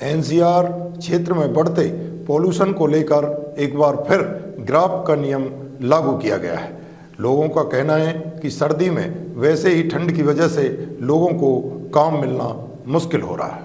NCR क्षेत्र में बढ़ते पॉल्यूशन को लेकर एक बार फिर ग्राफ का नियम लागू किया गया है। लोगों का कहना है कि सर्दी में वैसे ही ठंड की वजह से लोगों को काम मिलना मुश्किल हो रहा है।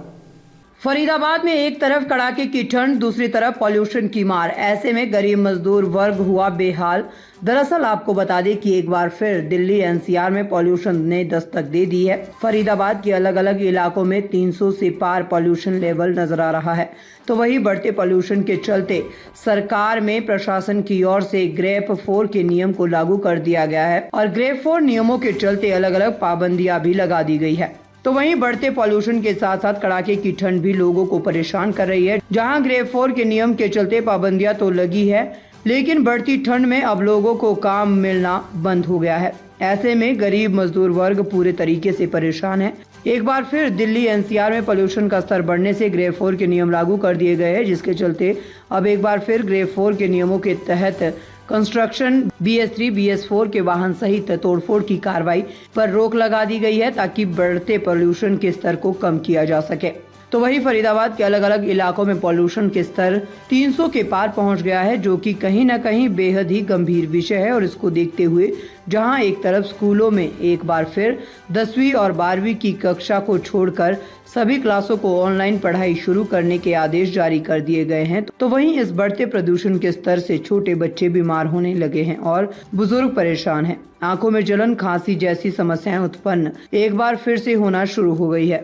फरीदाबाद में एक तरफ कड़ाके की ठंड, दूसरी तरफ पॉल्यूशन की मार। ऐसे में गरीब मजदूर वर्ग हुआ बेहाल। दरअसल आपको बता दें कि एक बार फिर दिल्ली एनसीआर में पॉल्यूशन ने दस्तक दे दी है। फरीदाबाद के अलग अलग इलाकों में 300 से पार पॉल्यूशन लेवल नजर आ रहा है। तो वही बढ़ते पॉल्यूशन के चलते सरकार में प्रशासन की ओर से ग्रेप 4 के नियम को लागू कर दिया गया है और ग्रेप 4 नियमों के चलते अलग अलग पाबंदियां भी लगा दी गई है। तो वहीं बढ़ते पॉल्यूशन के साथ साथ कड़ाके की ठंड भी लोगों को परेशान कर रही है। जहां ग्रेप 4 के नियम के चलते पाबंदियां तो लगी है, लेकिन बढ़ती ठंड में अब लोगों को काम मिलना बंद हो गया है। ऐसे में गरीब मजदूर वर्ग पूरे तरीके से परेशान है। एक बार फिर दिल्ली एनसीआर में पॉल्यूशन का स्तर बढ़ने से ग्रेप 4 के नियम लागू कर दिए गए हैं, जिसके चलते अब एक बार फिर ग्रेप 4 के नियमों के तहत कंस्ट्रक्शन, BS3, BS4 के वाहन सहित तोड़फोड़ की कार्रवाई पर रोक लगा दी गई है ताकि बढ़ते पॉल्यूशन के स्तर को कम किया जा सके। तो वही फरीदाबाद के अलग अलग इलाकों में पॉल्यूशन के स्तर 300 के पार पहुंच गया है, जो कि कहीं न कहीं बेहद ही गंभीर विषय है। और इसको देखते हुए जहां एक तरफ स्कूलों में एक बार फिर 10वीं और 12वीं की कक्षा को छोड़कर सभी क्लासों को ऑनलाइन पढ़ाई शुरू करने के आदेश जारी कर दिए गए हैं, तो वहीं इस बढ़ते प्रदूषण के स्तर से छोटे बच्चे बीमार होने लगे हैं और बुजुर्ग परेशान हैं। आंखों में जलन, खांसी जैसी समस्याएं उत्पन्न एक बार फिर से होना शुरू हो गई है।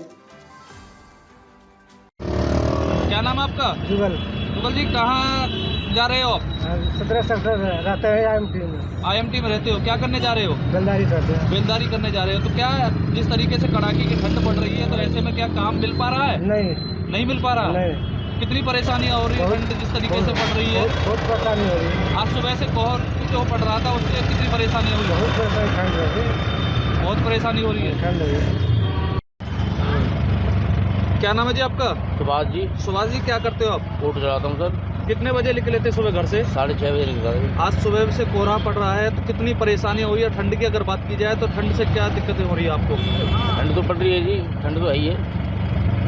क्या नाम है आपका? जुगल जी, कहाँ जा रहे हो आप? 17 सेक्टर रहते हैं IMT में। IMT में रहते हो, क्या करने जा रहे हो? बेलदारी करते हैं। बेलदारी करने जा रहे हो। तो क्या जिस तरीके से कड़ाके की ठंड पड़ रही है, तो ऐसे में क्या काम मिल पा रहा है? नहीं मिल पा रहा। नहीं। कितनी परेशानियाँ हो रही है ठंड जिस तरीके से पड़ रही है? बहुत परेशानी हो रही है। आज सुबह से कोहर जो पड़ रहा था उससे कितनी परेशानी हो रही है? बहुत परेशानी हो रही है। ठंड हो रही है। क्या नाम है जी आपका? सुभाष जी। सुभाष जी, क्या करते हो आप? ऑटो चलाता हूँ सर। कितने बजे निकले थे सुबह घर से? 6:30 बजे निकला था। आज सुबह से कोहरा पड़ रहा है, तो कितनी परेशानी हो रही है? ठंड की अगर बात की जाए तो ठंड से क्या दिक्कतें हो रही है आपको? ठंड तो पड़ रही है जी, ठंड तो है ही है।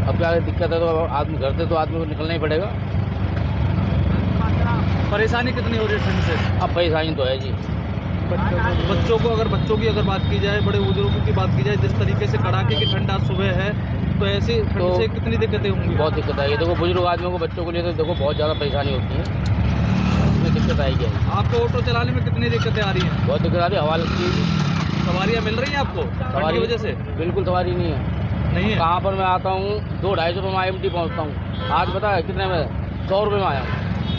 अब क्या दिक्कत है, तो आदमी घर से तो आदमी को निकलना ही पड़ेगा। परेशानी कितनी हो रही है ठंड से? अब परेशानी तो है जी। बच्चों की अगर बात की जाए, बड़े बुजुर्गों की बात की जाए, जिस तरीके से कड़ाके की ठंड आज सुबह है, तो ऐसी ठंड से कितनी दिक्कतें होंगी? बहुत दिक्कत आएगी। देखो बुजुर्ग आदमियों को, बच्चों को लिए तो देखो बहुत ज़्यादा परेशानी होती है, इसमें दिक्कत आएगी। आपको ऑटो चलाने में कितनी दिक्कतें आ रही हैं? बहुत दिक्कत आ रही है, हवा लगती है। सवारियाँ मिल रही हैं आपको सवारी की वजह से? बिल्कुल सवारी नहीं है। नहीं है। कहाँ पर मैं आता हूँ 200-250 रुपये में IMT पहुँचता हूँ। आज पता है कितने में? 100 रुपये में आया हूँ।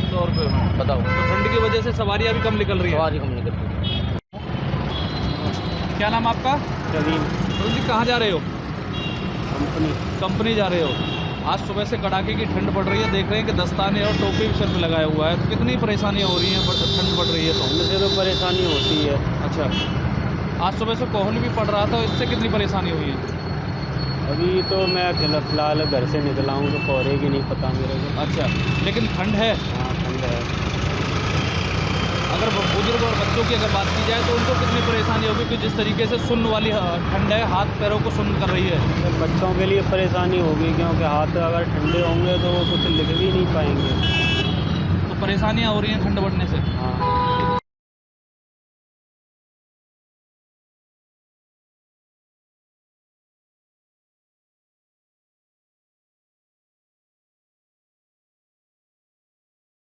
100 रुपये में? बताओ। तो ठंड की वजह से सवारियाँ भी कम निकल रही है? सवारी कम निकल रही है। क्या नाम आपका? जमीन जी, कहाँ जा रहे हो? कंपनी जा रहे हो। आज सुबह से कड़ाके की ठंड पड़ रही है, देख रहे हैं कि दस्ताने और टोपी भी सर पे लगाया हुआ है, तो कितनी परेशानियाँ हो रही हैं? ठंड पड़ रही है तो ठंड से तो परेशानी होती है। अच्छा, आज सुबह से कोहर भी पड़ रहा था, इससे कितनी परेशानी हुई है? अभी तो मैं फिलहाल घर से निकला हूँ, तो कोहरे की नहीं पता मेरे को। अच्छा, लेकिन ठंड है? हाँ, ठंड है। अगर बुजुर्ग और बच्चों की अगर बात की जाए तो उनको कितनी परेशानी होगी? क्योंकि जिस तरीके से सुन्न वाली ठंड है, हाथ पैरों को सुन्न कर रही है। तो बच्चों के लिए परेशानी होगी, क्योंकि हाथ अगर ठंडे होंगे तो वो कुछ लिख भी नहीं पाएंगे। तो परेशानियाँ हो रही हैं ठंड बढ़ने से? हाँ।